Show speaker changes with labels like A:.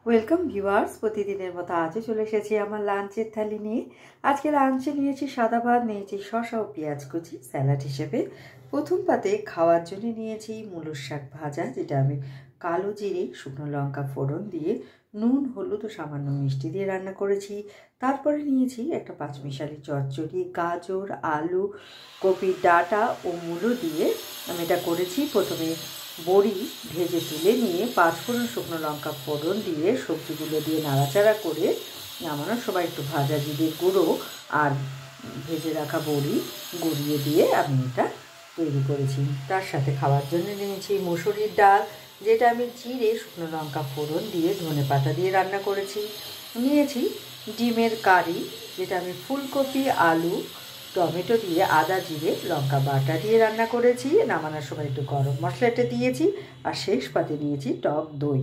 A: Welcome viewers, প্রতিদিনের মতো আজও চলে এসেছি আমার লাঞ্চের থালি নিয়ে। আজকে লাঞ্চে নিয়েছি সাদা ভাত, নিয়েছি শসা ও পেঁয়াজ কুচি স্যালাড হিসেবে। প্রথম পাতে খাওয়ার জন্য নিয়েছি মূলোর শাক ভাজা, যেটা আমি কালো জিরে শুকনো লঙ্কা ফোড়ন দিয়ে নুন হলুদ ও সামান্য মিষ্টি দিয়ে রান্না করেছি। তারপরে নিয়েছি একটা পাঁচমিশালি চচ্চড়ি, গাজর আলু কপির ডাঁটা ও মূলো দিয়ে আমি এটা করেছি। প্রথমে বড়ি ভেজে তুলে নিয়ে পাঁচফোড়ন শুকনো লঙ্কা ফোড়ন দিয়ে সবজিগুলো দিয়ে নাড়াচাড়া করে নামানোর সময় একটু ভাজা জিরের গুঁড়ো আর ভেজে রাখা বড়ি গড়িয়ে দিয়ে আমি এটা তৈরি করেছি। তার সাথে খাওয়ার জন্য নিয়েছি মুসুরির ডাল, যেটা আমি জিরে শুকনো লঙ্কা ফোড়ন দিয়ে ধনেপাতা দিয়ে রান্না করেছি। নিয়েছি ডিমের কারি, যেটা আমি ফুলকপি আলু টমেটো দিয়ে আদা জিরে লঙ্কা বাটা দিয়ে রান্না করেছি। নামানোর সময় একটু গরম মশলাটা দিয়েছি আর শেষ পাতে নিয়েছি টক দই।